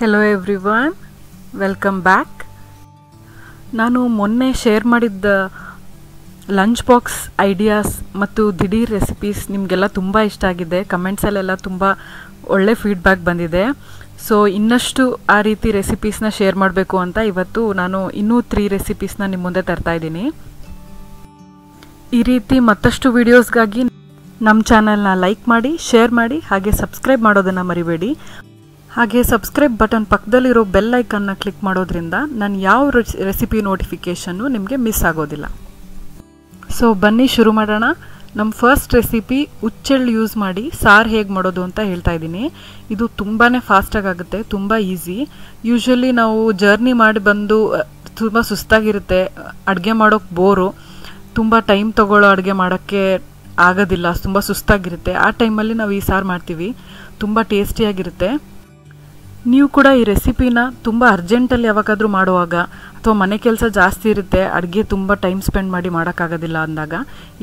Hello everyone, welcome back. ನಾನು ಮೊನ್ನೆ share ಮಾಡಿದ್ದ ಲಂಚ್ ಬಾಕ್ಸ್ ಐಡಿಯಾಸ್ ಮತ್ತು ದಿಢೀರ್ ರೆಸಿಪೀಸ್ ನಿಮಗೆಲ್ಲ ತುಂಬ ಇಷ್ಟ ಆಗಿದೆ. ಕಮೆಂಟ್ಸಲ್ಲೆಲ್ಲ ತುಂಬ ಒಳ್ಳೆ ಫೀಡ್ಬ್ಯಾಕ್ ಬಂದಿದೆ. ಸೊ ಇನ್ನಷ್ಟು ಆ ರೀತಿ ರೆಸಿಪೀಸ್ನ ಶೇರ್ ಮಾಡಬೇಕು ಅಂತ ಇವತ್ತು ನಾನು ಇನ್ನೂ 3 ರೆಸಿಪೀಸ್ನ ನಿಮ್ಮ ಮುಂದೆ ತರ್ತಾ ಇದ್ದೀನಿ. ಈ ರೀತಿ ಮತ್ತಷ್ಟು ವಿಡಿಯೋಸ್ಗಾಗಿ ನಮ್ಮ ಚಾನಲ್ನ ಲೈಕ್ ಮಾಡಿ, ಶೇರ್ ಮಾಡಿ, ಹಾಗೆ ಸಬ್ಸ್ಕ್ರೈಬ್ ಮಾಡೋದನ್ನು ಮರಿಬೇಡಿ. ಹಾಗೆ ಸಬ್ಸ್ಕ್ರೈಬ್ ಬಟನ್ ಪಕ್ಕದಲ್ಲಿರೋ ಬೆಲ್ ಐಕನ್ನ ಕ್ಲಿಕ್ ಮಾಡೋದ್ರಿಂದ ನಾನು ಯಾವ ರೆಸಿಪಿ ನೋಟಿಫಿಕೇಷನ್ನು ನಿಮಗೆ ಮಿಸ್ ಆಗೋದಿಲ್ಲ. ಸೊ ಬನ್ನಿ ಶುರು ಮಾಡೋಣ. ನಮ್ಮ ಫಸ್ಟ್ ರೆಸಿಪಿ ಉಚ್ಚೆಳ್ಳು ಯೂಸ್ ಮಾಡಿ ಸಾರು ಹೇಗೆ ಮಾಡೋದು ಅಂತ ಹೇಳ್ತಾ ಇದ್ದೀನಿ. ಇದು ತುಂಬಾ ಫಾಸ್ಟಾಗಿ ಆಗುತ್ತೆ, ತುಂಬ ಈಸಿ. ಯೂಶ್ವಲಿ ನಾವು ಜರ್ನಿ ಮಾಡಿ ಬಂದು ತುಂಬ ಸುಸ್ತಾಗಿರುತ್ತೆ, ಅಡುಗೆ ಮಾಡೋಕ್ಕೆ ಬೋರು, ತುಂಬ ಟೈಮ್ ತೊಗೊಳ್ಳೋ ಅಡುಗೆ ಮಾಡೋಕ್ಕೆ ಆಗೋದಿಲ್ಲ, ತುಂಬ ಸುಸ್ತಾಗಿರುತ್ತೆ. ಆ ಟೈಮಲ್ಲಿ ನಾವು ಈ ಸಾರು ಮಾಡ್ತೀವಿ, ತುಂಬ ಟೇಸ್ಟಿಯಾಗಿರುತ್ತೆ. ನೀವು ಕೂಡ ಈ ರೆಸಿಪಿನ ತುಂಬ ಅರ್ಜೆಂಟಲ್ಲಿ ಯಾವಾಗಾದರೂ ಮಾಡುವಾಗ ಅಥವಾ ಮನೆ ಕೆಲಸ ಜಾಸ್ತಿ ಇರುತ್ತೆ, ಅಡುಗೆ ತುಂಬ ಟೈಮ್ ಸ್ಪೆಂಡ್ ಮಾಡಿ ಮಾಡೋಕ್ಕಾಗೋದಿಲ್ಲ ಅಂದಾಗ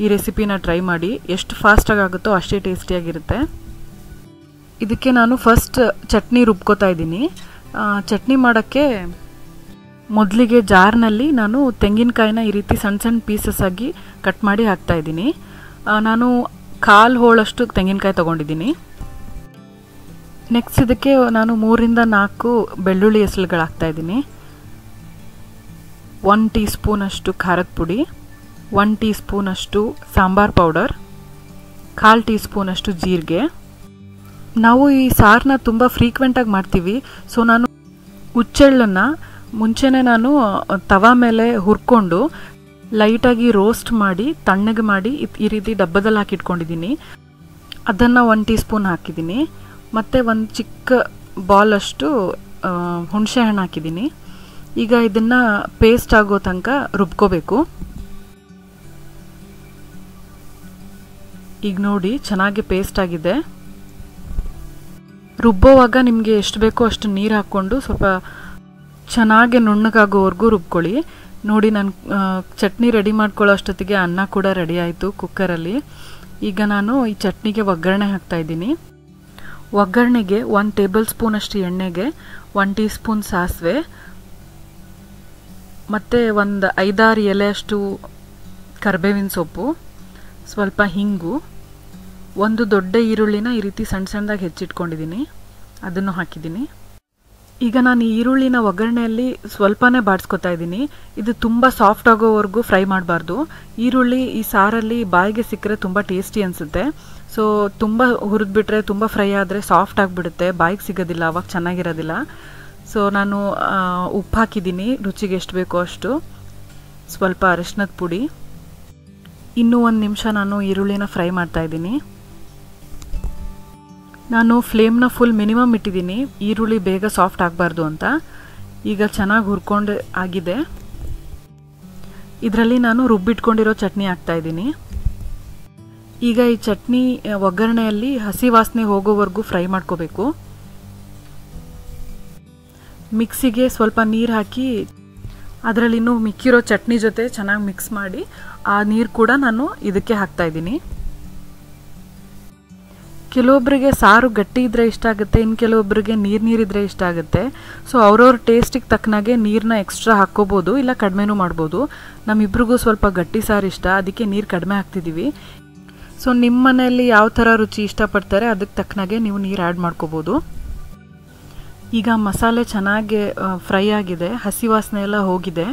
ಈ ರೆಸಿಪಿನ ಟ್ರೈ ಮಾಡಿ. ಎಷ್ಟು ಫಾಸ್ಟಾಗಿ ಆಗುತ್ತೋ ಅಷ್ಟೇ ಟೇಸ್ಟಿಯಾಗಿರುತ್ತೆ. ಇದಕ್ಕೆ ನಾನು ಫಸ್ಟ್ ಚಟ್ನಿ ರುಬ್ಕೋತಾ ಇದ್ದೀನಿ. ಚಟ್ನಿ ಮಾಡೋಕ್ಕೆ ಮೊದಲಿಗೆ ಜಾರ್ನಲ್ಲಿ ನಾನು ತೆಂಗಿನಕಾಯಿನ ಈ ರೀತಿ ಸಣ್ಣ ಸಣ್ಣ ಪೀಸಸ್ ಆಗಿ ಕಟ್ ಮಾಡಿ ಹಾಕ್ತಾಯಿದ್ದೀನಿ. ನಾನು 1/4 ಹೋಳಷ್ಟು ತೆಂಗಿನಕಾಯಿ ತೊಗೊಂಡಿದ್ದೀನಿ. ನೆಕ್ಸ್ಟ್ ಇದಕ್ಕೆ ನಾನು 3ರಿಂದ 4 ಬೆಳ್ಳುಳ್ಳಿ ಎಸಳುಗಳು ಹಾಕ್ತಾಯಿದ್ದೀನಿ. 1 ಟೀ ಸ್ಪೂನಷ್ಟು ಖಾರದ ಪುಡಿ, 1 ಟೀ ಸ್ಪೂನಷ್ಟು ಸಾಂಬಾರ್ ಪೌಡರ್, 1/4 ಟೀ ಸ್ಪೂನಷ್ಟು ಜೀರಿಗೆ. ನಾವು ಈ ಸಾರನ್ನ ತುಂಬ ಫ್ರೀಕ್ವೆಂಟಾಗಿ ಮಾಡ್ತೀವಿ. ಸೊ ನಾನು ಉಚ್ಚೆಳ್ಳನ್ನು ಮುಂಚೆನೇ ನಾನು ತವಾ ಮೇಲೆ ಹುರ್ಕೊಂಡು ಲೈಟಾಗಿ ರೋಸ್ಟ್ ಮಾಡಿ ತಣ್ಣಗೆ ಮಾಡಿ ಈ ರೀತಿ ಡಬ್ಬದಲ್ಲಿ ಹಾಕಿಟ್ಕೊಂಡಿದ್ದೀನಿ. ಅದನ್ನು 1 ಟೀ ಸ್ಪೂನ್ ಹಾಕಿದ್ದೀನಿ. ಮತ್ತು ಒಂದು ಚಿಕ್ಕ ಬಾಲಷ್ಟು ಹುಣಸೆ ಹಣ್ಣು ಹಾಕಿದ್ದೀನಿ. ಈಗ ಇದನ್ನು ಪೇಸ್ಟ್ ಆಗೋ ತನಕ ರುಬ್ಕೋಬೇಕು. ಈಗ ನೋಡಿ ಚೆನ್ನಾಗಿ ಪೇಸ್ಟ್ ಆಗಿದೆ. ರುಬ್ಬೋವಾಗ ನಿಮಗೆ ಎಷ್ಟು ಬೇಕೋ ಅಷ್ಟು ನೀರು ಹಾಕ್ಕೊಂಡು ಸ್ವಲ್ಪ ಚೆನ್ನಾಗಿ ನುಣ್ಣಗಾಗೋವರೆಗೂ ರುಬ್ಕೊಳ್ಳಿ. ನೋಡಿ ನಾನು ಚಟ್ನಿ ರೆಡಿ ಮಾಡ್ಕೊಳ್ಳೋ ಅಷ್ಟೊತ್ತಿಗೆ ಅನ್ನ ಕೂಡ ರೆಡಿ ಆಯಿತು ಕುಕ್ಕರಲ್ಲಿ. ಈಗ ನಾನು ಈ ಚಟ್ನಿಗೆ ಒಗ್ಗರಣೆ ಹಾಕ್ತಾಯಿದ್ದೀನಿ. ಒಗ್ಗರಣೆಗೆ 1 ಟೇಬಲ್ ಸ್ಪೂನಷ್ಟು ಎಣ್ಣೆಗೆ 1 ಟೀ ಸ್ಪೂನ್ ಸಾಸಿವೆ ಮತ್ತು ಒಂದು 5-6 ಎಲೆಯಷ್ಟು ಕರಿಬೇವಿನ ಸೊಪ್ಪು, ಸ್ವಲ್ಪ ಹಿಂಗು, 1 ದೊಡ್ಡ ಈರುಳ್ಳಿನ ಈ ರೀತಿ ಸಣ್ಣ ಸಣ್ಣದಾಗಿ ಹೆಚ್ಚಿಟ್ಕೊಂಡಿದ್ದೀನಿ, ಅದನ್ನು ಹಾಕಿದ್ದೀನಿ. ಈಗ ನಾನು ಈ ಈರುಳ್ಳಿನ ಒಗ್ಗರಣೆಯಲ್ಲಿ ಸ್ವಲ್ಪನೇ ಬಾಡಿಸ್ಕೊತಾ ಇದ್ದೀನಿ. ಇದು ತುಂಬ ಸಾಫ್ಟ್ ಆಗೋವರೆಗೂ ಫ್ರೈ ಮಾಡಬಾರ್ದು. ಈರುಳ್ಳಿ ಈ ಸಾರಲ್ಲಿ ಬಾಯಿಗೆ ಸಿಕ್ಕರೆ ತುಂಬ ಟೇಸ್ಟಿ ಅನಿಸುತ್ತೆ. ಸೊ ತುಂಬ ಹುರಿದ್ಬಿಟ್ರೆ, ತುಂಬ ಫ್ರೈ ಆದರೆ ಸಾಫ್ಟ್ ಆಗಿಬಿಡುತ್ತೆ, ಬಾಯಿಗೆ ಸಿಗೋದಿಲ್ಲ, ಅವಾಗ ಚೆನ್ನಾಗಿರೋದಿಲ್ಲ. ಸೊ ನಾನು ಉಪ್ಪು ಹಾಕಿದ್ದೀನಿ, ರುಚಿಗೆ ಎಷ್ಟು ಬೇಕೋ ಅಷ್ಟು, ಸ್ವಲ್ಪ ಅರಿಶಿನದ ಪುಡಿ. ಇನ್ನೂ 1 ನಿಮಿಷ ನಾನು ಈರುಳ್ಳಿನ ಫ್ರೈ ಮಾಡ್ತಾಯಿದ್ದೀನಿ. ನಾನು ಫ್ಲೇಮ್ನ ಫುಲ್ ಮಿನಿಮಮ್ ಇಟ್ಟಿದ್ದೀನಿ, ಈರುಳ್ಳಿ ಬೇಗ ಸಾಫ್ಟ್ ಆಗಬಾರ್ದು ಅಂತ. ಈಗ ಚೆನ್ನಾಗಿ ಹುರ್ಕೊಂಡು ಆಗಿದೆ. ಇದರಲ್ಲಿ ನಾನು ರುಬ್ಬಿಟ್ಕೊಂಡಿರೋ ಚಟ್ನಿ ಹಾಕ್ತಾಯಿದ್ದೀನಿ. ಈಗ ಈ ಚಟ್ನಿ ಒಗ್ಗರಣೆಯಲ್ಲಿ ಹಸಿ ವಾಸನೆ ಹೋಗೋವರೆಗೂ ಫ್ರೈ ಮಾಡ್ಕೋಬೇಕು. ಮಿಕ್ಸಿಗೆ ಸ್ವಲ್ಪ ನೀರು ಹಾಕಿ ಅದರಲ್ಲಿ ಇನ್ನೂ ಮಿಕ್ಕಿರೋ ಚಟ್ನಿ ಜೊತೆ ಚೆನ್ನಾಗಿ ಮಿಕ್ಸ್ ಮಾಡಿ ಆ ನೀರು ಕೂಡ ನಾನು ಇದಕ್ಕೆ ಹಾಕ್ತಾಯಿದ್ದೀನಿ. ಕೆಲವೊಬ್ಬರಿಗೆ ಸಾರು ಗಟ್ಟಿ ಇದ್ದರೆ ಇಷ್ಟ ಆಗುತ್ತೆ, ಇನ್ನು ಕೆಲವೊಬ್ಬರಿಗೆ ನೀರಿದ್ರೆ ಇಷ್ಟ ಆಗುತ್ತೆ. ಸೊ ಅವ್ರವ್ರ ಟೇಸ್ಟಿಗೆ ತಕ್ಕನಾಗೆ ನೀರನ್ನ ಎಕ್ಸ್ಟ್ರಾ ಹಾಕ್ಕೋಬೋದು, ಇಲ್ಲ ಕಡಿಮೆನೂ ಮಾಡ್ಬೋದು. ನಮ್ಮಿಬ್ರಿಗೂ ಸ್ವಲ್ಪ ಗಟ್ಟಿ ಸಾರು ಇಷ್ಟ, ಅದಕ್ಕೆ ನೀರು ಕಡಿಮೆ ಹಾಕ್ತಿದ್ದೀವಿ. ಸೊ ನಿಮ್ಮ ಮನೆಯಲ್ಲಿ ಯಾವ ಥರ ರುಚಿ ಇಷ್ಟಪಡ್ತಾರೆ ಅದಕ್ಕೆ ತಕ್ಕನಾಗೆ ನೀವು ನೀರು ಆ್ಯಡ್ ಮಾಡ್ಕೋಬೋದು. ಈಗ ಮಸಾಲೆ ಚೆನ್ನಾಗಿ ಫ್ರೈ ಆಗಿದೆ, ಹಸಿ ವಾಸನೆ ಎಲ್ಲ ಹೋಗಿದೆ.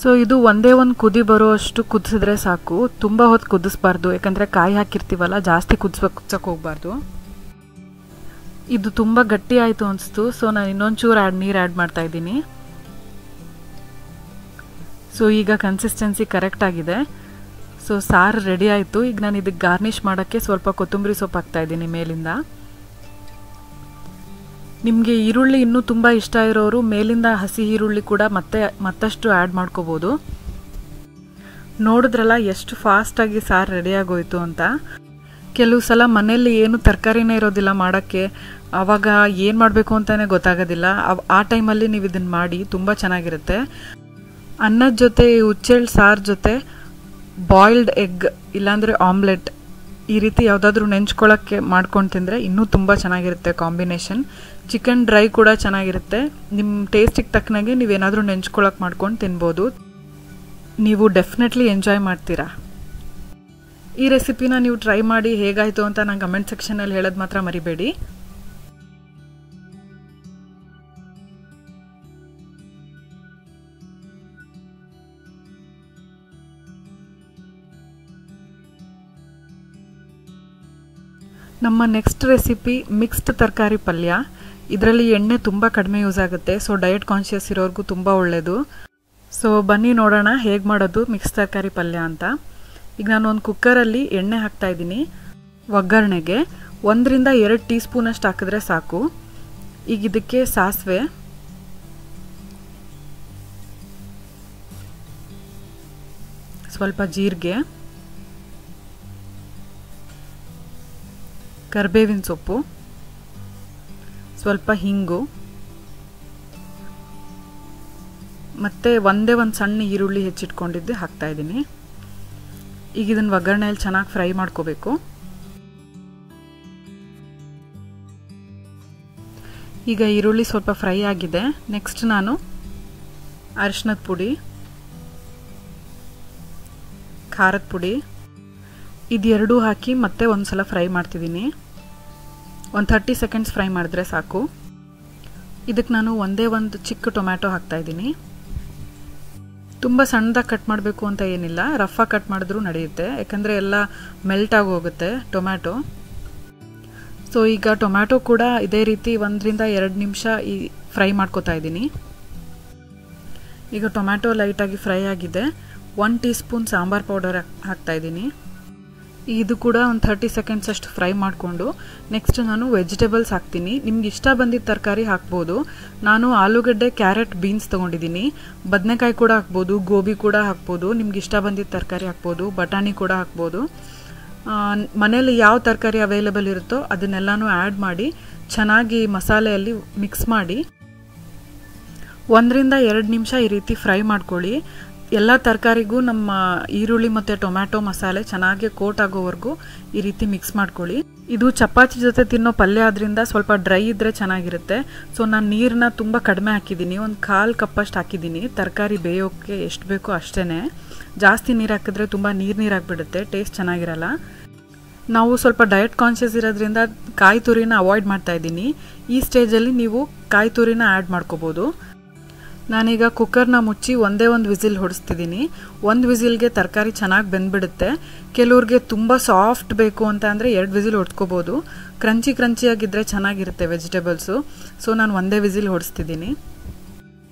ಸೊ ಇದು ಒಂದೇ ಒಂದು ಕುದಿ ಬರೋ ಅಷ್ಟು ಕುದಿಸಿದ್ರೆ ಸಾಕು, ತುಂಬ ಹೊತ್ತು ಕುದಿಸ್ಬಾರ್ದು, ಯಾಕಂದರೆ ಕಾಯಿ ಹಾಕಿರ್ತೀವಲ್ಲ, ಜಾಸ್ತಿ ಕುದಿಸೋಕೆ ಹೋಗ್ಬಾರ್ದು. ಇದು ತುಂಬ ಗಟ್ಟಿ ಆಯಿತು ಅನಿಸ್ತು. ಸೊ ನಾನು ಇನ್ನೊಂಚೂರು ನೀರು ಆ್ಯಡ್ ಮಾಡ್ತಾಯಿದ್ದೀನಿ. ಸೊ ಈಗ ಕನ್ಸಿಸ್ಟೆನ್ಸಿ ಕರೆಕ್ಟ್ ಆಗಿದೆ. ಸೊ ಸಾರು ರೆಡಿ ಆಯಿತು. ಈಗ ನಾನು ಇದಕ್ಕೆ ಗಾರ್ನಿಷ್ ಮಾಡೋಕ್ಕೆ ಸ್ವಲ್ಪ ಕೊತ್ತಂಬರಿ ಸೊಪ್ಪು ಹಾಕ್ತಾಯಿದ್ದೀನಿ ಮೇಲಿಂದ. ನಿಮಗೆ ಈರುಳ್ಳಿ ಇನ್ನೂ ತುಂಬ ಇಷ್ಟ ಇರೋರು ಮೇಲಿಂದ ಹಸಿ ಈರುಳ್ಳಿ ಕೂಡ ಮತ್ತಷ್ಟು ಆ್ಯಡ್ ಮಾಡ್ಕೋಬೋದು. ನೋಡಿದ್ರಲ್ಲ ಎಷ್ಟು ಫಾಸ್ಟಾಗಿ ಸಾರು ರೆಡಿಯಾಗೋಯ್ತು ಅಂತ. ಕೆಲವು ಸಲ ಮನೆಯಲ್ಲಿ ಏನು ತರಕಾರಿನೇ ಇರೋದಿಲ್ಲ ಮಾಡೋಕ್ಕೆ, ಆವಾಗ ಏನು ಮಾಡಬೇಕು ಅಂತಲೇ ಗೊತ್ತಾಗೋದಿಲ್ಲ. ಆ ಟೈಮಲ್ಲಿ ನೀವು ಇದನ್ನು ಮಾಡಿ, ತುಂಬ ಚೆನ್ನಾಗಿರುತ್ತೆ. ಅನ್ನದ ಜೊತೆ ಉಚ್ಚೆಳ್ಳು ಸಾರು ಜೊತೆ ಬಾಯ್ಲ್ಡ್ ಎಗ್ ಇಲ್ಲಾಂದರೆ ಆಮ್ಲೆಟ್ ಈ ರೀತಿ ಯಾವುದಾದ್ರೂ ನೆಂಚ್ಕೊಳ್ಳೋಕ್ಕೆ ಮಾಡ್ಕೊಂಡು ತಿಂದರೆ ಇನ್ನೂ ತುಂಬ ಚೆನ್ನಾಗಿರುತ್ತೆ ಕಾಂಬಿನೇಷನ್. ಚಿಕನ್ ಡ್ರೈ ಕೂಡ ಚೆನ್ನಾಗಿರುತ್ತೆ. ನಿಮ್ಮ ಟೇಸ್ಟಿಗೆ ತಕ್ಕನಾಗೆ ನೀವೇನಾದರೂ ನೆಂಚ್ಕೊಳ್ಳೋಕೆ ಮಾಡ್ಕೊಂಡು ತಿನ್ಬೋದು. ನೀವು ಡೆಫಿನೆಟ್ಲಿ ಎಂಜಾಯ್ ಮಾಡ್ತೀರಾ. ಈ ರೆಸಿಪಿನ ನೀವು ಟ್ರೈ ಮಾಡಿ ಹೇಗಾಯಿತು ಅಂತ ನಾನು ಕಮೆಂಟ್ ಸೆಕ್ಷನಲ್ಲಿ ಹೇಳೋದು ಮಾತ್ರ ಮರಿಬೇಡಿ. ನಮ್ಮ ನೆಕ್ಸ್ಟ್ ರೆಸಿಪಿ ಮಿಕ್ಸ್ಡ್ ತರಕಾರಿ ಪಲ್ಯ. ಇದರಲ್ಲಿ ಎಣ್ಣೆ ತುಂಬ ಕಡಿಮೆ ಯೂಸ್ ಆಗುತ್ತೆ. ಸೊ ಡಯಟ್ ಕಾನ್ಷಿಯಸ್ ಇರೋರ್ಗೂ ತುಂಬ ಒಳ್ಳೆಯದು. ಸೊ ಬನ್ನಿ ನೋಡೋಣ ಹೇಗೆ ಮಾಡೋದು ಮಿಕ್ಸ್ ತರಕಾರಿ ಪಲ್ಯ ಅಂತ. ಈಗ ನಾನು ಒಂದು ಕುಕ್ಕರಲ್ಲಿ ಎಣ್ಣೆ ಹಾಕ್ತಾ ಇದ್ದೀನಿ. ಒಗ್ಗರಣೆಗೆ 1 ರಿಂದ 2 ಟೀ ಸ್ಪೂನಷ್ಟು ಹಾಕಿದ್ರೆ ಸಾಕು. ಈಗ ಇದಕ್ಕೆ ಸಾಸಿವೆ, ಸ್ವಲ್ಪ ಜೀರಿಗೆ, ಕರಿಬೇವಿನ ಸೊಪ್ಪು, ಸ್ವಲ್ಪ ಹಿಂಗು ಮತ್ತು ಒಂದು ಸಣ್ಣ ಈರುಳ್ಳಿ ಹೆಚ್ಚಿಟ್ಕೊಂಡಿದ್ದು ಹಾಕ್ತಾ ಇದ್ದೀನಿ. ಈಗ ಇದನ್ನು ಒಗ್ಗರಣೆಯಲ್ಲಿ ಚೆನ್ನಾಗಿ ಫ್ರೈ ಮಾಡ್ಕೋಬೇಕು. ಈಗ ಈರುಳ್ಳಿ ಸ್ವಲ್ಪ ಫ್ರೈ ಆಗಿದೆ. ನೆಕ್ಸ್ಟ್ ನಾನು ಅರಿಶಿನದ ಪುಡಿ, ಖಾರದ ಪುಡಿ ಇದೆರಡೂ ಹಾಕಿ ಮತ್ತೆ ಒಂದು ಸಲ ಫ್ರೈ ಮಾಡ್ತಿದ್ದೀನಿ. ಒಂದು 30 ಸೆಕೆಂಡ್ಸ್ ಫ್ರೈ ಮಾಡಿದ್ರೆ ಸಾಕು. ಇದಕ್ಕೆ ನಾನು ಒಂದು ಚಿಕ್ಕ ಟೊಮ್ಯಾಟೊ ಹಾಕ್ತಾ ಇದ್ದೀನಿ. ತುಂಬ ಸಣ್ಣದಾಗಿ ಕಟ್ ಮಾಡಬೇಕು ಅಂತ ಏನಿಲ್ಲ, ರಫಾಗಿ ಕಟ್ ಮಾಡಿದ್ರೂ ನಡೆಯುತ್ತೆ, ಯಾಕಂದರೆ ಎಲ್ಲ ಮೆಲ್ಟ್ ಆಗಿ ಹೋಗುತ್ತೆ ಟೊಮ್ಯಾಟೊ. ಸೊ ಈಗ ಟೊಮ್ಯಾಟೊ ಕೂಡ ಇದೇ ರೀತಿ 1 ರಿಂದ 2 ನಿಮಿಷ ಫ್ರೈ ಮಾಡ್ಕೋತಾ ಇದ್ದೀನಿ. ಈಗ ಟೊಮ್ಯಾಟೊ ಲೈಟಾಗಿ ಫ್ರೈ ಆಗಿದೆ. 1 ಟೀ ಸ್ಪೂನ್ ಸಾಂಬಾರ್ ಪೌಡರ್ ಹಾಕ್ತಾ ಇದ್ದೀನಿ. ಇದು ಕೂಡ ಒಂದು 30 ಸೆಕೆಂಡ್ಸ್ ಅಷ್ಟು ಫ್ರೈ ಮಾಡಿಕೊಂಡು ನೆಕ್ಸ್ಟ್ ನಾನು ವೆಜಿಟೇಬಲ್ಸ್ ಹಾಕ್ತೀನಿ. ನಿಮ್ಗೆ ಇಷ್ಟ ಬಂದಿದ್ದ ತರಕಾರಿ ಹಾಕ್ಬೋದು. ನಾನು ಆಲೂಗಡ್ಡೆ, ಕ್ಯಾರೆಟ್, ಬೀನ್ಸ್ ತೊಗೊಂಡಿದ್ದೀನಿ. ಬದನೆಕಾಯಿ ಕೂಡ ಹಾಕ್ಬೋದು, ಗೋಬಿ ಕೂಡ ಹಾಕ್ಬೋದು. ನಿಮ್ಗೆ ಇಷ್ಟ ಬಂದಿದ್ದ ತರಕಾರಿ ಹಾಕ್ಬೋದು. ಬಟಾಣಿ ಕೂಡ ಹಾಕ್ಬೋದು. ಮನೇಲಿ ಯಾವ ತರಕಾರಿ ಅವೈಲೇಬಲ್ ಇರುತ್ತೋ ಅದನ್ನೆಲ್ಲನೂ ಆ್ಯಡ್ ಮಾಡಿ ಚೆನ್ನಾಗಿ ಮಸಾಲೆಯಲ್ಲಿ ಮಿಕ್ಸ್ ಮಾಡಿ 1 ರಿಂದ 2 ನಿಮಿಷ ಈ ರೀತಿ ಫ್ರೈ ಮಾಡ್ಕೊಳ್ಳಿ. ಎಲ್ಲ ತರಕಾರಿಗೂ ನಮ್ಮ ಈರುಳ್ಳಿ ಮತ್ತು ಟೊಮ್ಯಾಟೊ ಮಸಾಲೆ ಚೆನ್ನಾಗಿ ಕೋಟ್ ಆಗೋವರೆಗೂ ಈ ರೀತಿ ಮಿಕ್ಸ್ ಮಾಡ್ಕೊಳ್ಳಿ. ಇದು ಚಪಾತಿ ಜೊತೆ ತಿನ್ನೋ ಪಲ್ಯ ಆದ್ರಿಂದ ಸ್ವಲ್ಪ ಡ್ರೈ ಇದ್ದರೆ ಚೆನ್ನಾಗಿರುತ್ತೆ. ಸೊ ನಾನು ನೀರನ್ನ ತುಂಬ ಕಡಿಮೆ ಹಾಕಿದ್ದೀನಿ. ಒಂದು 1/4 ಕಪ್ಪಷ್ಟು ಹಾಕಿದ್ದೀನಿ. ತರಕಾರಿ ಬೇಯೋಕ್ಕೆ ಎಷ್ಟು ಬೇಕೋ ಅಷ್ಟೇ. ಜಾಸ್ತಿ ನೀರು ಹಾಕಿದ್ರೆ ತುಂಬ ನೀರಾಗಿಬಿಡುತ್ತೆ, ಟೇಸ್ಟ್ ಚೆನ್ನಾಗಿರಲ್ಲ. ನಾವು ಸ್ವಲ್ಪ ಡಯಟ್ ಕಾನ್ಷಿಯಸ್ ಇರೋದ್ರಿಂದ ಕಾಯಿ ತುರಿನ ಅವಾಯ್ಡ್ ಮಾಡ್ತಾ ಇದ್ದೀನಿ. ಈ ಸ್ಟೇಜಲ್ಲಿ ನೀವು ಕಾಯಿ ತುರಿನ ಆ್ಯಡ್ ಮಾಡ್ಕೋಬೋದು. ನಾನೀಗ ಕುಕ್ಕರ್ನ ಮುಚ್ಚಿ ಒಂದೇ ಒಂದು ವಿಸಿಲ್ ಹೊಡಿಸ್ತಿದ್ದೀನಿ. 1 ವಿಸಿಲ್ಗೆ ತರಕಾರಿ ಚೆನ್ನಾಗಿ ಬೆಂದ್ಬಿಡುತ್ತೆ. ಕೆಲವ್ರಿಗೆ ತುಂಬ ಸಾಫ್ಟ್ ಬೇಕು ಅಂತ ಅಂದರೆ 2 ವಿಸಿಲ್ ಹೊಡ್ಸ್ಕೋಬೋದು. ಕ್ರಂಚಿಯಾಗಿದ್ದರೆ ಚೆನ್ನಾಗಿರುತ್ತೆ ವೆಜಿಟೇಬಲ್ಸು. ಸೊ ನಾನು ಒಂದೇ ವಿಸಿಲ್ ಹೊಡಿಸ್ತಿದ್ದೀನಿ.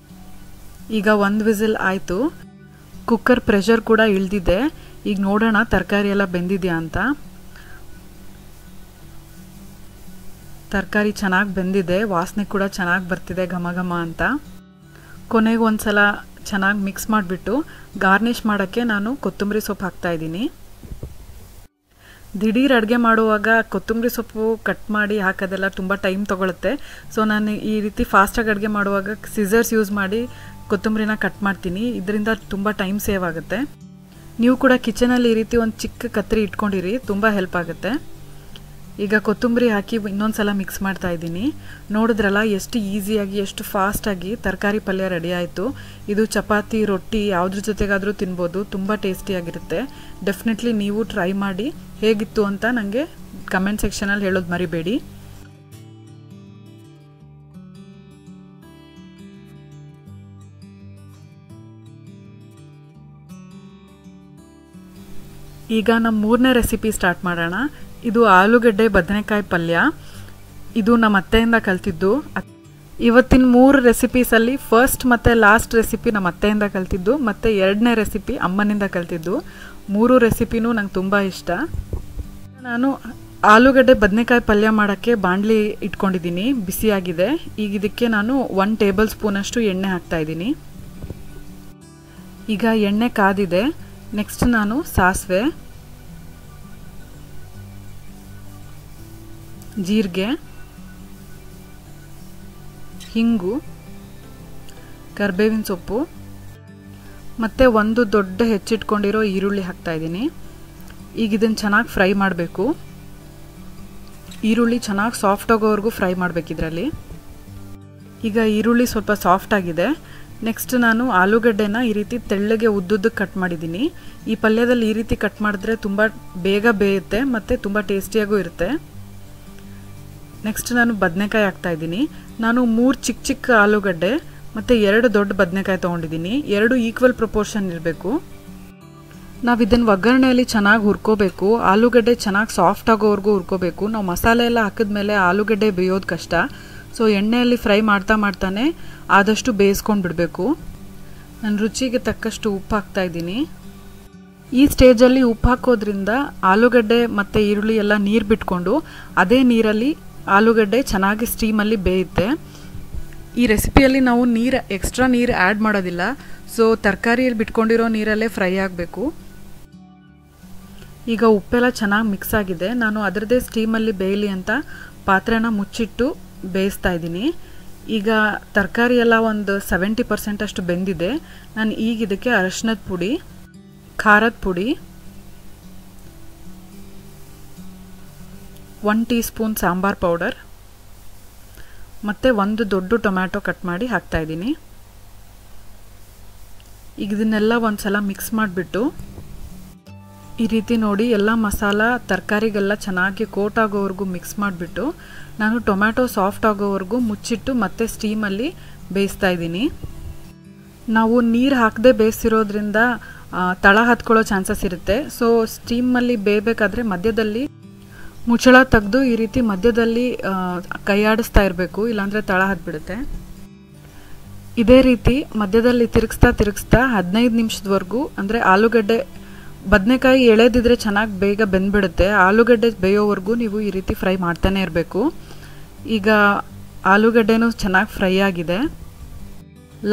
ಈಗ 1 ವಿಸಿಲ್ ಆಯಿತು. ಕುಕ್ಕರ್ ಪ್ರೆಷರ್ ಕೂಡ ಇಳಿದಿದೆ. ಈಗ ನೋಡೋಣ ತರಕಾರಿ ಎಲ್ಲ ಬೆಂದಿದೆಯಾ ಅಂತ. ತರಕಾರಿ ಚೆನ್ನಾಗಿ ಬೆಂದಿದೆ. ವಾಸನೆ ಕೂಡ ಚೆನ್ನಾಗಿ ಬರ್ತಿದೆ, ಘಮ ಘಮ ಅಂತ. ಕೊನೆಗೆ ಒಂದು ಸಲ ಚೆನ್ನಾಗಿ ಮಿಕ್ಸ್ ಮಾಡಿಬಿಟ್ಟು ಗಾರ್ನಿಷ್ ಮಾಡೋಕ್ಕೆ ನಾನು ಕೊತ್ತಂಬರಿ ಸೊಪ್ಪು ಹಾಕ್ತಾ ಇದ್ದೀನಿ. ದಿಢೀರ್ ಅಡುಗೆ ಮಾಡುವಾಗ ಕೊತ್ತಂಬರಿ ಸೊಪ್ಪು ಕಟ್ ಮಾಡಿ ಹಾಕೋದೆಲ್ಲ ತುಂಬ ಟೈಮ್ ತೊಗೊಳುತ್ತೆ. ಸೊ ನಾನು ಈ ರೀತಿ ಫಾಸ್ಟಾಗಿ ಅಡುಗೆ ಮಾಡುವಾಗ ಸಿಸರ್ಸ್ ಯೂಸ್ ಮಾಡಿ ಕೊತ್ತಂಬರಿನ ಕಟ್ ಮಾಡ್ತೀನಿ. ಇದರಿಂದ ತುಂಬ ಟೈಮ್ ಸೇವ್ ಆಗುತ್ತೆ. ನೀವು ಕೂಡ ಕಿಚನಲ್ಲಿ ಈ ರೀತಿ ಒಂದು ಚಿಕ್ಕ ಕತ್ತರಿ ಇಟ್ಕೊಂಡಿರಿ, ತುಂಬ ಹೆಲ್ಪ್ ಆಗುತ್ತೆ. ಈಗ ಕೊತ್ತಂಬರಿ ಹಾಕಿ ಇನ್ನೊಂದು ಸಲ ಮಿಕ್ಸ್ ಮಾಡ್ತಾ ಇದ್ದೀನಿ. ನೋಡಿದ್ರಲ್ಲ ಎಷ್ಟು ಈಸಿಯಾಗಿ, ಎಷ್ಟು ಫಾಸ್ಟಾಗಿ ತರಕಾರಿ ಪಲ್ಯ ರೆಡಿ ಆಯಿತು. ಇದು ಚಪಾತಿ, ರೊಟ್ಟಿ ಯಾವುದ್ರ ಜೊತೆಗಾದರೂ ತಿನ್ಬೋದು. ತುಂಬ ಟೇಸ್ಟಿಯಾಗಿರುತ್ತೆ. ಡೆಫಿನೆಟ್ಲಿ ನೀವು ಟ್ರೈ ಮಾಡಿ ಹೇಗಿತ್ತು ಅಂತ ನನಗೆ ಕಮೆಂಟ್ ಸೆಕ್ಷನಲ್ಲಿ ಹೇಳೋದು ಮರಿಬೇಡಿ. ಈಗ ನಮ್ಮ 3ನೇ ರೆಸಿಪಿ ಸ್ಟಾರ್ಟ್ ಮಾಡೋಣ. ಇದು ಆಲೂಗಡ್ಡೆ ಬದನೆಕಾಯಿ ಪಲ್ಯ. ಇದು ನಮ್ಮ ಅತ್ತೆಯಿಂದ ಕಲ್ತಿದ್ದು. ಇವತ್ತಿನ 3 ರೆಸಿಪೀಸಲ್ಲಿ ಫಸ್ಟ್ ಮತ್ತು ಲಾಸ್ಟ್ ರೆಸಿಪಿ ನಮ್ಮ ಅತ್ತೆಯಿಂದ ಕಲ್ತಿದ್ದು, ಮತ್ತು 2ನೇ ರೆಸಿಪಿ ಅಮ್ಮನಿಂದ ಕಲ್ತಿದ್ದು. 3 ರೆಸಿಪಿನೂ ನಂಗೆ ತುಂಬ ಇಷ್ಟ. ನಾನು ಆಲೂಗಡ್ಡೆ ಬದನೆಕಾಯಿ ಪಲ್ಯ ಮಾಡೋಕ್ಕೆ ಬಾಣಲಿ ಇಟ್ಕೊಂಡಿದ್ದೀನಿ, ಬಿಸಿಯಾಗಿದೆ. ಈಗ ಇದಕ್ಕೆ ನಾನು 1 ಟೇಬಲ್ ಸ್ಪೂನಷ್ಟು ಎಣ್ಣೆ ಹಾಕ್ತಾ ಇದ್ದೀನಿ. ಈಗ ಎಣ್ಣೆ ಕಾದಿದೆ. ನೆಕ್ಸ್ಟ್ ನಾನು ಸಾಸಿವೆ, ಜೀರಿಗೆ, ಹಿಂಗು, ಕರಿಬೇವಿನ ಸೊಪ್ಪು ಮತ್ತು 1 ದೊಡ್ಡ ಹೆಚ್ಚಿಟ್ಕೊಂಡಿರೋ ಈರುಳ್ಳಿ ಹಾಕ್ತಾ ಇದ್ದೀನಿ. ಈಗ ಇದನ್ನು ಚೆನ್ನಾಗಿ ಫ್ರೈ ಮಾಡಬೇಕು. ಈರುಳ್ಳಿ ಚೆನ್ನಾಗಿ ಸಾಫ್ಟ್ ಆಗೋವರೆಗೂ ಫ್ರೈ ಮಾಡಬೇಕು ಇದರಲ್ಲಿ. ಈಗ ಈರುಳ್ಳಿ ಸ್ವಲ್ಪ ಸಾಫ್ಟ್ ಆಗಿದೆ. ನೆಕ್ಸ್ಟ್ ನಾನು ಆಲೂಗಡ್ಡೆನ ಈ ರೀತಿ ತೆಳ್ಳಗೆ ಉದ್ದುದ್ದಕ್ಕೆ ಕಟ್ ಮಾಡಿದ್ದೀನಿ. ಈ ಪಲ್ಯದಲ್ಲಿ ಈ ರೀತಿ ಕಟ್ ಮಾಡಿದ್ರೆ ತುಂಬ ಬೇಗ ಬೇಯುತ್ತೆ ಮತ್ತು ತುಂಬ ಟೇಸ್ಟಿಯಾಗೂ ಇರುತ್ತೆ. ನೆಕ್ಸ್ಟ್ ನಾನು ಬದನೆಕಾಯಿ ಹಾಕ್ತಾಯಿದ್ದೀನಿ. ನಾನು 3 ಚಿಕ್ಕ ಚಿಕ್ಕ ಆಲೂಗಡ್ಡೆ ಮತ್ತು 2 ದೊಡ್ಡ ಬದನೆಕಾಯಿ ತೊಗೊಂಡಿದ್ದೀನಿ. 2 ಈಕ್ವಲ್ ಪ್ರಪೋರ್ಷನ್ ಇರಬೇಕು. ನಾವು ಇದನ್ನು ಒಗ್ಗರಣೆಯಲ್ಲಿ ಚೆನ್ನಾಗಿ ಹುರ್ಕೋಬೇಕು. ಆಲೂಗಡ್ಡೆ ಚೆನ್ನಾಗಿ ಸಾಫ್ಟ್ ಆಗೋವರೆಗೂ ಹುರ್ಕೋಬೇಕು. ನಾವು ಮಸಾಲೆ ಎಲ್ಲ ಹಾಕಿದ್ಮೇಲೆ ಆಲೂಗಡ್ಡೆ ಬೇಯೋದು ಕಷ್ಟ. ಸೊ ಎಣ್ಣೆಯಲ್ಲಿ ಫ್ರೈ ಮಾಡ್ತಾನೆ ಆದಷ್ಟು ಬೇಯಿಸ್ಕೊಂಡು ಬಿಡಬೇಕು. ನಾನು ರುಚಿಗೆ ತಕ್ಕಷ್ಟು ಉಪ್ಪು ಹಾಕ್ತಾಯಿದ್ದೀನಿ. ಈ ಸ್ಟೇಜಲ್ಲಿ ಉಪ್ಪು ಹಾಕೋದ್ರಿಂದ ಆಲೂಗಡ್ಡೆ ಮತ್ತು ಈರುಳ್ಳಿ ಎಲ್ಲ ನೀರು ಬಿಟ್ಕೊಂಡು ಅದೇ ನೀರಲ್ಲಿ ಆಲೂಗಡ್ಡೆ ಚೆನ್ನಾಗಿ ಸ್ಟೀಮಲ್ಲಿ ಬೇಯುತ್ತೆ. ಈ ರೆಸಿಪಿಯಲ್ಲಿ ನಾವು ಎಕ್ಸ್ಟ್ರಾ ನೀರು ಆ್ಯಡ್ ಮಾಡೋದಿಲ್ಲ. ಸೊ ತರಕಾರಿಯಲ್ಲಿ ಬಿಟ್ಕೊಂಡಿರೋ ನೀರಲ್ಲೇ ಫ್ರೈ ಆಗಬೇಕು. ಈಗ ಉಪ್ಪೆಲ್ಲ ಚೆನ್ನಾಗಿ ಮಿಕ್ಸ್ ಆಗಿದೆ. ನಾನು ಅದರದ್ದೇ ಸ್ಟೀಮಲ್ಲಿ ಬೇಯಲಿ ಅಂತ ಪಾತ್ರೆನ ಮುಚ್ಚಿಟ್ಟು ಬೇಯಿಸ್ತಾ ಇದ್ದೀನಿ. ಈಗ ತರಕಾರಿ ಎಲ್ಲ ಒಂದು 70% ಅಷ್ಟು ಬೆಂದಿದೆ. ನಾನು ಈಗ ಇದಕ್ಕೆ ಅರಿಶಿನದ ಪುಡಿ, ಖಾರದ ಪುಡಿ, 1 ಟೀ ಸ್ಪೂನ್ ಸಾಂಬಾರ್ ಪೌಡರ್ ಮತ್ತು 1 ದೊಡ್ಡ ಟೊಮ್ಯಾಟೊ ಕಟ್ ಮಾಡಿ ಹಾಕ್ತಾಯಿದ್ದೀನಿ. ಈಗ ಇದನ್ನೆಲ್ಲ ಒಂದು ಸಲ ಮಿಕ್ಸ್ ಮಾಡಿಬಿಟ್ಟು ಈ ರೀತಿ ನೋಡಿ ಎಲ್ಲ ಮಸಾಲ ತರಕಾರಿಗೆಲ್ಲ ಚೆನ್ನಾಗಿ ಕೋಟ್ ಆಗೋವರೆಗೂ ಮಿಕ್ಸ್ ಮಾಡಿಬಿಟ್ಟು ನಾನು ಟೊಮ್ಯಾಟೊ ಸಾಫ್ಟ್ ಆಗೋವರೆಗೂ ಮುಚ್ಚಿಟ್ಟು ಮತ್ತೆ ಸ್ಟೀಮಲ್ಲಿ ಬೇಯಿಸ್ತಾ ಇದ್ದೀನಿ. ನಾವು ನೀರು ಹಾಕದೆ ಬೇಯಿಸಿರೋದ್ರಿಂದ ತಳ ಹತ್ಕೊಳ್ಳೋ ಚಾನ್ಸಸ್ ಇರುತ್ತೆ. ಸೊ ಸ್ಟೀಮಲ್ಲಿ ಬೇಯಬೇಕಾದ್ರೆ ಮಧ್ಯದಲ್ಲಿ ಮುಚ್ಚಳ ತೆಗೆದು ಈ ರೀತಿ ಮಧ್ಯದಲ್ಲಿ ಕೈ ಆಡಿಸ್ತಾ ಇರಬೇಕು, ಇಲ್ಲಾಂದರೆ ತಳ ಹತ್ಬಿಡುತ್ತೆ. ಇದೇ ರೀತಿ ಮಧ್ಯದಲ್ಲಿ ತಿರುಗಿಸ್ತಾ 15 ನಿಮಿಷದವರೆಗೂ, ಅಂದರೆ ಆಲೂಗಡ್ಡೆ ಬದನೆಕಾಯಿ ಎಳೆದಿದ್ರೆ ಚೆನ್ನಾಗಿ ಬೇಗ ಬೆಂದ್ಬಿಡುತ್ತೆ. ಆಲೂಗಡ್ಡೆ ಬೇಯೋವರೆಗೂ ನೀವು ಈ ರೀತಿ ಫ್ರೈ ಮಾಡ್ತಾನೆ ಇರಬೇಕು. ಈಗ ಆಲೂಗಡ್ಡೆನೂ ಚೆನ್ನಾಗಿ ಫ್ರೈ ಆಗಿದೆ.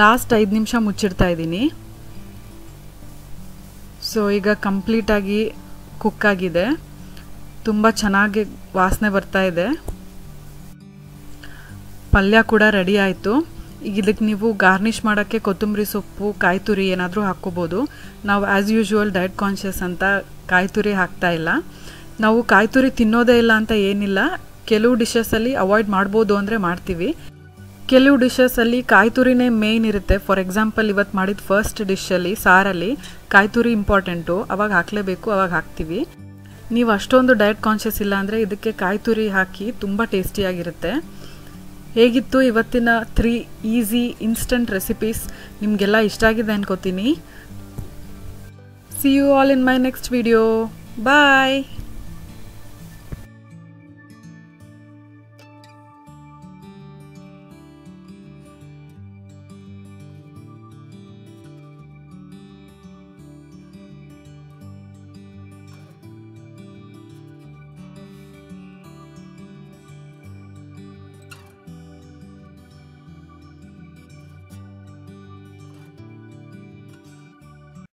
ಲಾಸ್ಟ್ 5 ನಿಮಿಷ ಮುಚ್ಚಿಡ್ತಾ ಇದ್ದೀನಿ. ಸೊ ಈಗ ಕಂಪ್ಲೀಟಾಗಿ ಕುಕ್ ಆಗಿದೆ. ತುಂಬ ಚೆನ್ನಾಗಿ ವಾಸನೆ ಬರ್ತಾ ಇದೆ. ಪಲ್ಯ ಕೂಡ ರೆಡಿ ಆಯಿತು. ಈಗ ಇದಕ್ಕೆ ನೀವು ಗಾರ್ನಿಷ್ ಮಾಡೋಕ್ಕೆ ಕೊತ್ತಂಬರಿ ಸೊಪ್ಪು, ಕಾಯಿ ತುರಿ ಏನಾದರೂ ಹಾಕ್ಕೋಬೋದು. ನಾವು ಆ್ಯಸ್ ಯೂಶ್ವಲ್ ಡಯಟ್ ಕಾನ್ಷಿಯಸ್ ಅಂತ ಕಾಯಿ ತುರಿ ಹಾಕ್ತಾ ಇಲ್ಲ. ನಾವು ಕಾಯಿ ತುರಿ ತಿನ್ನೋದೇ ಇಲ್ಲ ಅಂತ ಏನಿಲ್ಲ. ಕೆಲವು ಡಿಶಸಲ್ಲಿ ಅವಾಯ್ಡ್ ಮಾಡ್ಬೋದು ಅಂದರೆ ಮಾಡ್ತೀವಿ. ಕೆಲವು ಡಿಶಸಲ್ಲಿ ಕಾಯಿ ತುರಿನೇ ಮೇಯ್ನ್ ಇರುತ್ತೆ. ಫಾರ್ ಎಕ್ಸಾಂಪಲ್ ಇವತ್ತು ಮಾಡಿದ ಫಸ್ಟ್ ಡಿಶಲ್ಲಿ ಸಾರಲ್ಲಿ ಕಾಯಿ ತುರಿ ಇಂಪಾರ್ಟೆಂಟು, ಅವಾಗ ಹಾಕಲೇಬೇಕು, ಅವಾಗ ಹಾಕ್ತೀವಿ. ನೀವು ಅಷ್ಟೊಂದು ಡಯಟ್ ಕಾನ್ಷಿಯಸ್ ಇಲ್ಲ ಅಂದರೆ ಇದಕ್ಕೆ ಕಾಯಿ ತುರಿ ಹಾಕಿ ತುಂಬ ಟೇಸ್ಟಿಯಾಗಿರುತ್ತೆ. ಹೇಗಿತ್ತು ಇವತ್ತಿನ 3 ಈಸಿ ಇನ್ಸ್ಟಂಟ್ ರೆಸಿಪೀಸ್? ನಿಮಗೆಲ್ಲ ಇಷ್ಟ ಆಗಿದೆ ಅನ್ಕೋತೀನಿ. See you all in my next video. Bye.